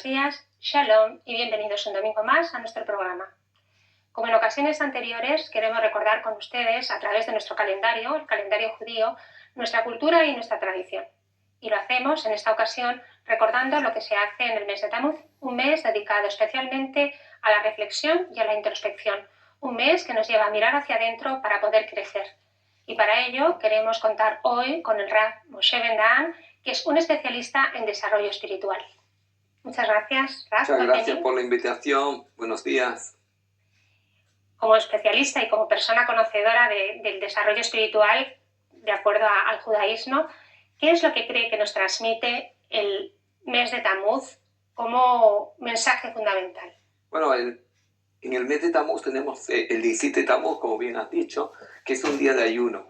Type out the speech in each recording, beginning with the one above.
días, Shalom y bienvenidos un domingo más a nuestro programa. Como en ocasiones anteriores, queremos recordar con ustedes, a través de nuestro calendario, el calendario judío, nuestra cultura y nuestra tradición. Y lo hacemos en esta ocasión recordando lo que se hace en el mes de Tammuz, un mes dedicado especialmente a la reflexión y a la introspección, un mes que nos lleva a mirar hacia adentro para poder crecer. Y para ello queremos contar hoy con el Rav Moshe Ben-Daan, que es un especialista en desarrollo espiritual. Muchas gracias, Rav. Muchas gracias por la invitación. Buenos días. Como especialista y como persona conocedora del desarrollo espiritual, de acuerdo al judaísmo, ¿qué es lo que cree que nos transmite el mes de Tammuz como mensaje fundamental? Bueno, en el mes de Tammuz tenemos el 17 de Tammuz, como bien has dicho, que es un día de ayuno.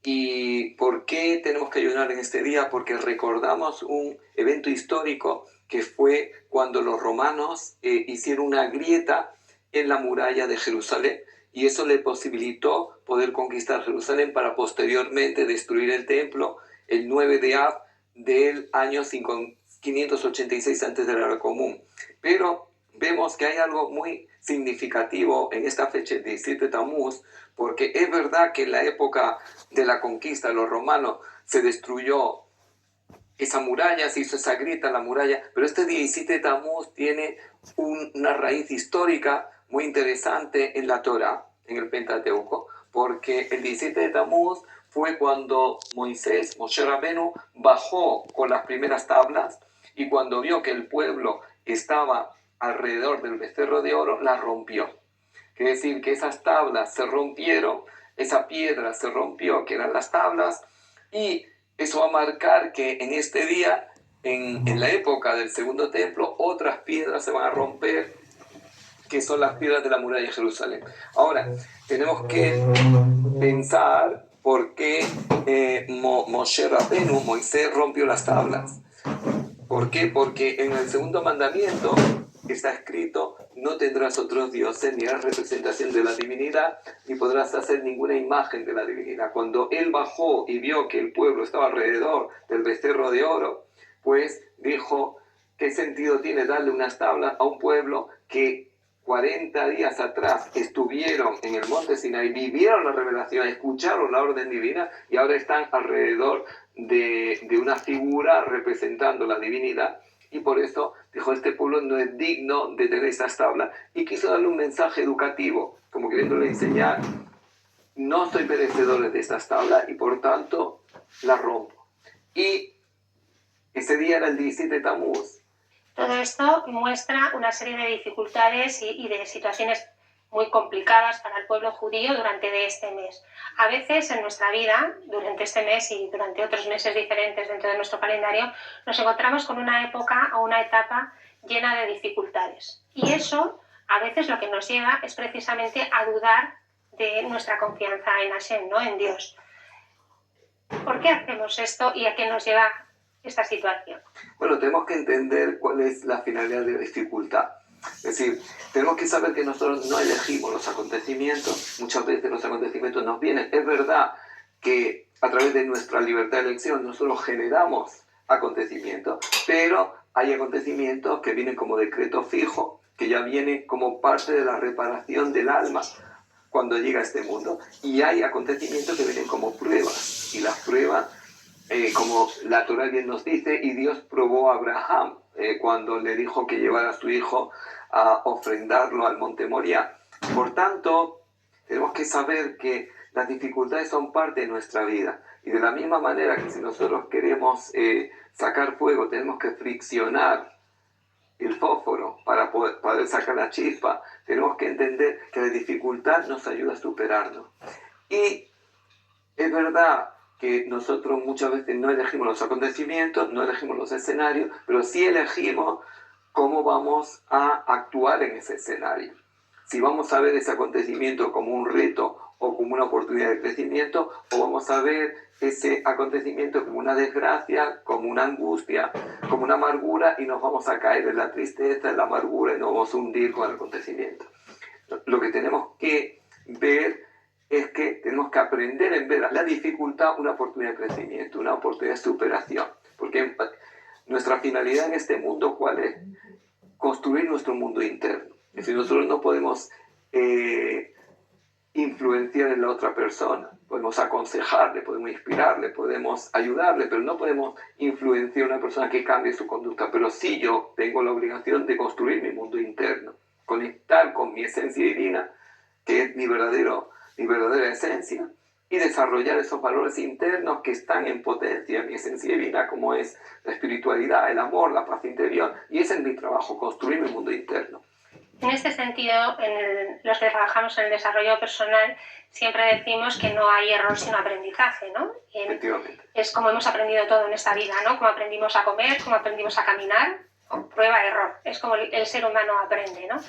¿Y por qué tenemos que ayunar en este día? Porque recordamos un evento histórico que fue cuando los romanos hicieron una grieta en la muralla de Jerusalén, y eso le posibilitó poder conquistar Jerusalén para posteriormente destruir el templo el 9 de Av del año 586 antes de la era común. Pero vemos que hay algo muy significativo en esta fecha, el 17 de Tammuz, porque es verdad que en la época de la conquista de los romanos se destruyó esa muralla, se hizo esa grieta en la muralla, pero este 17 de Tammuz tiene una raíz histórica muy interesante en la Torá, en el Pentateuco, porque el 17 de Tammuz fue cuando Moshe Rabenu, bajó con las primeras tablas, y cuando vio que el pueblo estaba alrededor del becerro de oro, las rompió. Quiere decir que esas tablas se rompieron, esa piedra se rompió, que eran las tablas, y eso va a marcar que en este día, en la época del segundo templo, otras piedras se van a romper, que son las piedras de la muralla de Jerusalén. Ahora, tenemos que pensar por qué Moshe Rabenu, Moisés, rompió las tablas. ¿Por qué? Porque en el segundo mandamiento está escrito: no tendrás otros dioses, ni harás representación de la divinidad, ni podrás hacer ninguna imagen de la divinidad. Cuando él bajó y vio que el pueblo estaba alrededor del becerro de oro, pues dijo: ¿qué sentido tiene darle unas tablas a un pueblo que 40 días atrás estuvieron en el monte Sinai, vivieron la revelación, escucharon la orden divina, y ahora están alrededor de una figura representando la divinidad? Y por eso dijo: este pueblo no es digno de tener esas tablas, y quiso darle un mensaje educativo, como queriéndole enseñar: no soy merecedor de estas tablas y por tanto las rompo. Y ese día era el 17 de Tammuz. Todo esto muestra una serie de dificultades y de situaciones muy complicadas para el pueblo judío durante este mes. A veces en nuestra vida, durante este mes y durante otros meses diferentes dentro de nuestro calendario, nos encontramos con una época o una etapa llena de dificultades. Y eso, a veces lo que nos lleva es precisamente a dudar de nuestra confianza en Hashem, ¿no? En Dios. ¿Por qué hacemos esto y a qué nos lleva esta situación? Bueno, tenemos que entender cuál es la finalidad de la dificultad. Es decir, tenemos que saber que nosotros no elegimos los acontecimientos. Muchas veces los acontecimientos nos vienen. Es verdad que a través de nuestra libertad de elección nosotros generamos acontecimientos, pero hay acontecimientos que vienen como decreto fijo, que ya vienen como parte de la reparación del alma cuando llega a este mundo. Y hay acontecimientos que vienen como pruebas, y las pruebas, como la Torá bien nos dice, y Dios probó a Abraham cuando le dijo que llevara a su hijo a ofrendarlo al monte Moriah. Por tanto, tenemos que saber que las dificultades son parte de nuestra vida, y de la misma manera que si nosotros queremos sacar fuego, tenemos que friccionar el fósforo para poder sacar la chispa. Tenemos que entender que la dificultad nos ayuda a superarnos. Y es verdad que nosotros muchas veces no elegimos los acontecimientos, no elegimos los escenarios, pero sí elegimos cómo vamos a actuar en ese escenario. Si vamos a ver ese acontecimiento como un reto o como una oportunidad de crecimiento, o vamos a ver ese acontecimiento como una desgracia, como una angustia, como una amargura, y nos vamos a caer en la tristeza, en la amargura, y nos vamos a hundir con el acontecimiento. Lo que tenemos que ver es que tenemos que aprender en ver la dificultad una oportunidad de crecimiento, una oportunidad de superación. Porque nuestra finalidad en este mundo, ¿cuál es? construir nuestro mundo interno. Es decir, nosotros no podemos influenciar en la otra persona. Podemos aconsejarle, podemos inspirarle, podemos ayudarle, pero no podemos influenciar a una persona que cambie su conducta. Pero sí yo tengo la obligación de construir mi mundo interno, conectar con mi esencia divina, que es mi verdadera esencia, y desarrollar esos valores internos que están en potencia en mi esencia divina, como es la espiritualidad, el amor, la paz interior. Y ese es mi trabajo, construir mi mundo interno. En este sentido, los que trabajamos en el desarrollo personal, siempre decimos que no hay error sino aprendizaje, ¿no? Efectivamente. Es como hemos aprendido todo en esta vida, ¿no? Como aprendimos a comer, como aprendimos a caminar, ¿no? Prueba, error. Es como el ser humano aprende, ¿no?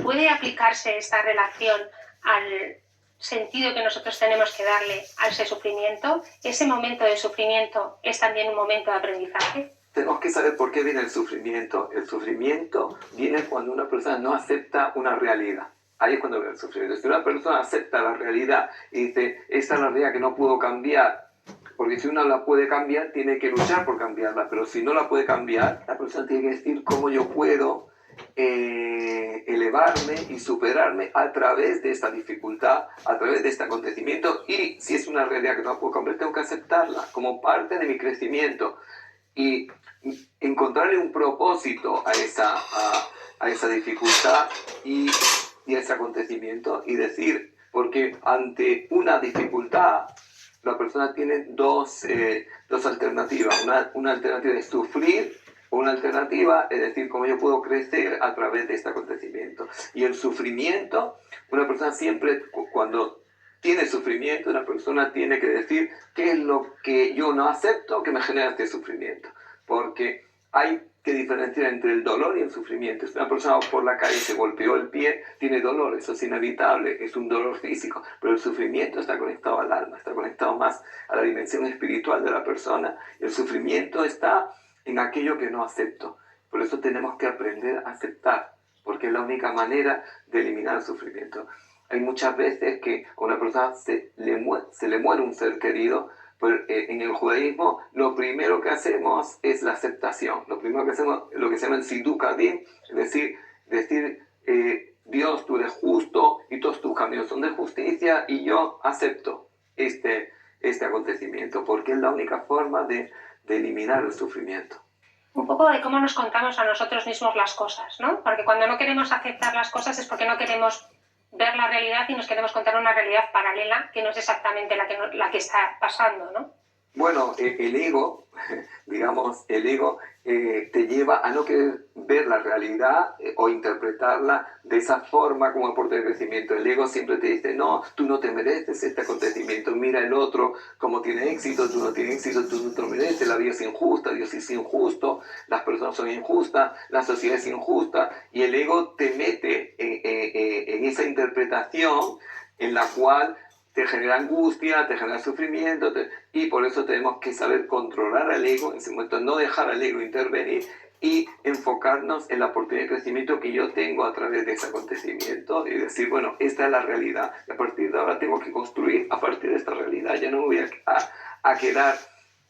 ¿Puede aplicarse esta relación al sentido que nosotros tenemos que darle a ese sufrimiento? ¿Ese momento de sufrimiento es también un momento de aprendizaje? Tenemos que saber por qué viene el sufrimiento. El sufrimiento viene cuando una persona no acepta una realidad. Ahí es cuando viene el sufrimiento. Si una persona acepta la realidad y dice, esta es la realidad que no puedo cambiar, porque si uno la puede cambiar, tiene que luchar por cambiarla. Pero si no la puede cambiar, la persona tiene que decir cómo yo puedo elevarme y superarme a través de esta dificultad, a través de este acontecimiento. Y si es una realidad que no puedo cambiar, tengo que aceptarla como parte de mi crecimiento. Y encontrarle un propósito a esa dificultad y a ese acontecimiento, y decir, porque ante una dificultad la persona tiene dos alternativas. Una alternativa es sufrir, o una alternativa es decir, cómo yo puedo crecer a través de este acontecimiento. Y el sufrimiento, una persona siempre, cuando tiene sufrimiento, una persona tiene que decir qué es lo que yo no acepto que me genera este sufrimiento. Porque hay que diferenciar entre el dolor y el sufrimiento. Si una persona por la calle se golpeó el pie, tiene dolor, eso es inevitable, es un dolor físico. Pero el sufrimiento está conectado al alma, está conectado más a la dimensión espiritual de la persona. El sufrimiento está en aquello que no acepto. Por eso tenemos que aprender a aceptar, porque es la única manera de eliminar el sufrimiento. Hay muchas veces que a una persona se le muere un ser querido, pero en el judaísmo lo primero que hacemos es la aceptación. Lo primero que hacemos es lo que se llama el Siduk Adin, es decir, Dios, tú eres justo y todos tus caminos son de justicia y yo acepto este acontecimiento, porque es la única forma de eliminar el sufrimiento. Un poco de cómo nos contamos a nosotros mismos las cosas, ¿no? Porque cuando no queremos aceptar las cosas es porque no queremos ver la realidad y nos queremos contar una realidad paralela que no es exactamente la que está pasando, ¿no? Bueno, el ego, digamos, te lleva a no querer ver la realidad o interpretarla de esa forma como aporte de crecimiento. El ego siempre te dice, no, tú no te mereces este acontecimiento, mira el otro como tiene éxito, tú no tienes éxito, tú no te lo mereces, la vida es injusta, Dios es injusto, las personas son injustas, la sociedad es injusta, y el ego te mete en esa interpretación en la cual te genera angustia, te genera sufrimiento, y por eso tenemos que saber controlar al ego, en ese momento no dejar al ego intervenir y enfocarnos en la oportunidad de crecimiento que yo tengo a través de ese acontecimiento y decir, bueno, esta es la realidad, y a partir de ahora tengo que construir a partir de esta realidad, ya no me voy a quedar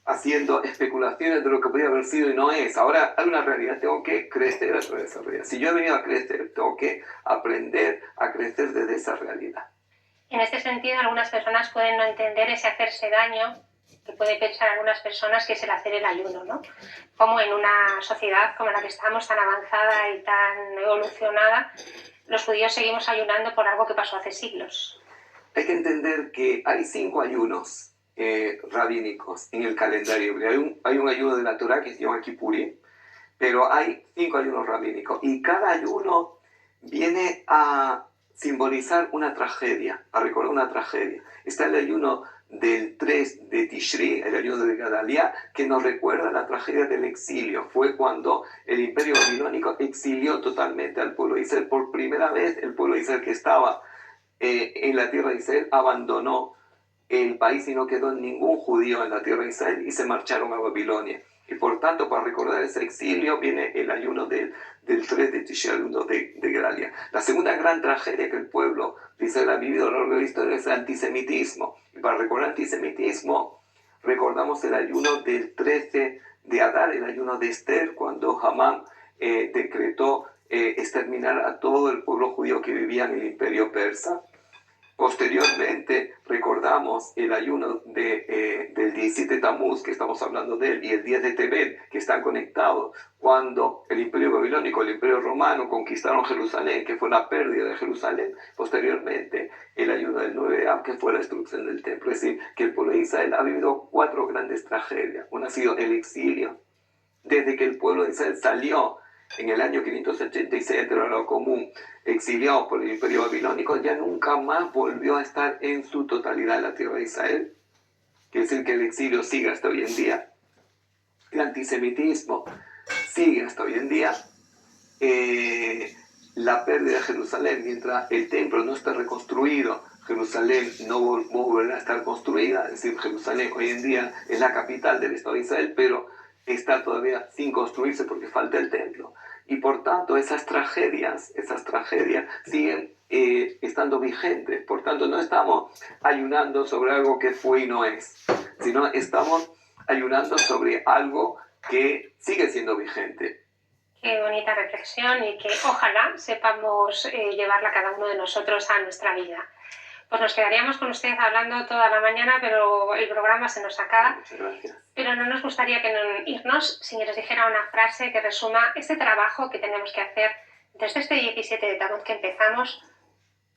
haciendo especulaciones de lo que podría haber sido y no es. Ahora hay una realidad, tengo que crecer a través de esa realidad. Si yo he venido a crecer, tengo que aprender a crecer desde esa realidad. En este sentido, algunas personas pueden no entender ese hacerse daño que puede pensar algunas personas que es el hacer el ayuno, ¿no? Como en una sociedad como la que estamos, tan avanzada y tan evolucionada, los judíos seguimos ayunando por algo que pasó hace siglos. Hay que entender que hay 5 ayunos rabínicos en el calendario. Hay un ayuno de la Torah que se llama Kippurim, pero hay 5 ayunos rabínicos y cada ayuno viene a simbolizar una tragedia, a recordar una tragedia. Está el ayuno del 3 de Tishri, el ayuno de Gadaliah, que nos recuerda la tragedia del exilio. Fue cuando el imperio babilónico exilió totalmente al pueblo de Israel. Por primera vez el pueblo de Israel que estaba en la tierra de Israel abandonó el país y no quedó ningún judío en la tierra de Israel y se marcharon a Babilonia. Y por tanto, para recordar ese exilio, viene el ayuno del 3 de Tishri, el ayuno de Gedaliah. La segunda gran tragedia que el pueblo de Israel ha vivido a lo largo de la historia es el antisemitismo. Y para recordar el antisemitismo, recordamos el ayuno del 13 de Adar, el ayuno de Esther, cuando Hamán decretó exterminar a todo el pueblo judío que vivía en el imperio persa. Posteriormente recordamos el ayuno del 17 de Tamuz, que estamos hablando de él, y el 10 de Tebet, que están conectados, cuando el imperio babilónico, el imperio romano conquistaron Jerusalén, que fue la pérdida de Jerusalén. Posteriormente el ayuno del 9 de Av, que fue la destrucción del templo. Es decir, que el pueblo de Israel ha vivido 4 grandes tragedias. Una ha sido el exilio. Desde que el pueblo de Israel salió en el año 586 entre lo común, exiliado por el imperio babilónico, ya nunca más volvió a estar en su totalidad en la tierra de Israel. Quiere decir que el exilio sigue hasta hoy en día. El antisemitismo sigue hasta hoy en día. La pérdida de Jerusalén, mientras el templo no está reconstruido, Jerusalén no volverá a estar construida. Es decir, Jerusalén hoy en día es la capital del Estado de Israel, pero está todavía sin construirse porque falta el templo. Y por tanto esas tragedias siguen estando vigentes. Por tanto, no estamos ayunando sobre algo que fue y no es, sino estamos ayunando sobre algo que sigue siendo vigente. Qué bonita reflexión, y que ojalá sepamos llevarla cada uno de nosotros a nuestra vida. Pues nos quedaríamos con usted hablando toda la mañana, pero el programa se nos acaba. Muchas gracias. Pero no nos gustaría irnos sin que nos dijera una frase que resuma este trabajo que tenemos que hacer desde este 17 de Tamuz que empezamos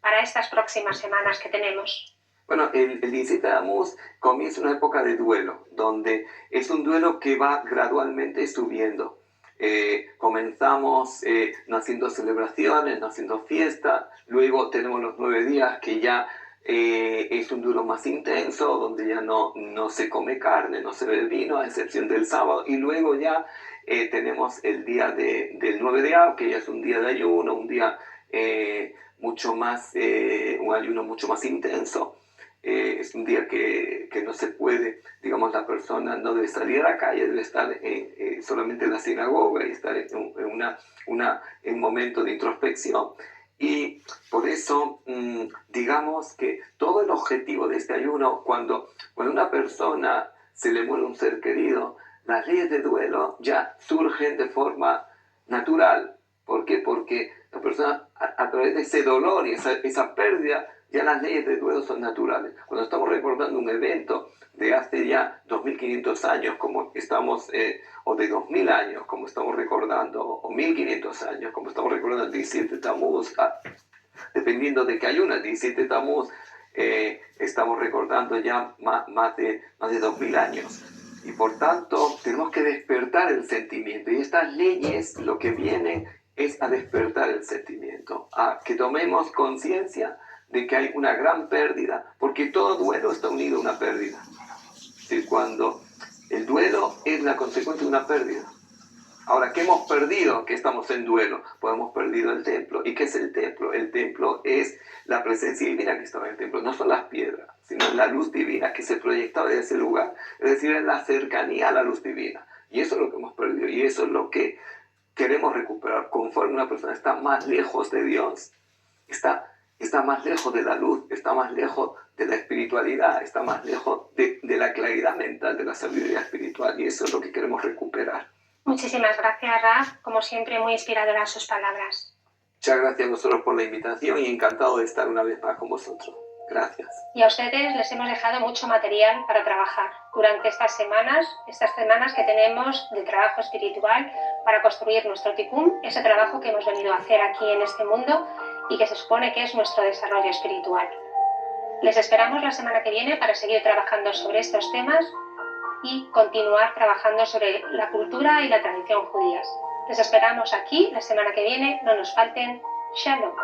para estas próximas semanas que tenemos. Bueno, el 17 de Tamuz comienza una época de duelo, donde es un duelo que va gradualmente subiendo. Comenzamos no haciendo celebraciones, no haciendo fiestas, luego tenemos los 9 días que ya es un duelo más intenso, donde ya no se come carne, no se bebe vino, a excepción del sábado, y luego ya tenemos el día del 9 de Av, que ya es un día de ayuno, un día mucho más, un ayuno mucho más intenso. Es un día que no se puede, digamos, la persona no debe salir a la calle, debe estar solamente en la sinagoga y estar en un momento de introspección. Y por eso, digamos que todo el objetivo de este ayuno, cuando una persona se le muere un ser querido, las leyes de duelo ya surgen de forma natural. ¿Por qué? Porque la persona, a través de ese dolor y esa pérdida, ya las leyes de duelo son naturales. Cuando estamos recordando un evento de hace ya 2500 años, como estamos, o de 2000 años, como estamos recordando, o 1500 años, como estamos recordando el 17 de Tamuz, dependiendo de qué ayuno, el 17 de Tamuz, estamos recordando ya más de 2000 años. Y por tanto, tenemos que despertar el sentimiento. Y estas leyes lo que vienen es a despertar el sentimiento, a que tomemos conciencia de que hay una gran pérdida, porque todo duelo está unido a una pérdida. Es decir, cuando el duelo es la consecuencia de una pérdida. Ahora, ¿qué hemos perdido? Que estamos en duelo. Pues hemos perdido el templo. ¿Y qué es el templo? El templo es la presencia divina que estaba en el templo. No son las piedras, sino la luz divina que se proyectaba de ese lugar. Es decir, es la cercanía a la luz divina. Y eso es lo que hemos perdido. Y eso es lo que queremos recuperar. Conforme una persona está más lejos de Dios, está más lejos de la luz, está más lejos de la espiritualidad, está más lejos de la claridad mental, de la sabiduría espiritual. Y eso es lo que queremos recuperar. Muchísimas gracias, Raf. Como siempre, muy inspiradoras sus palabras. Muchas gracias a vosotros por la invitación y encantado de estar una vez más con vosotros. Gracias. Y a ustedes les hemos dejado mucho material para trabajar durante estas semanas que tenemos de trabajo espiritual para construir nuestro tikkun, ese trabajo que hemos venido a hacer aquí en este mundo y que se supone que es nuestro desarrollo espiritual. Les esperamos la semana que viene para seguir trabajando sobre estos temas y continuar trabajando sobre la cultura y la tradición judías. Les esperamos aquí la semana que viene. No nos falten. Shalom.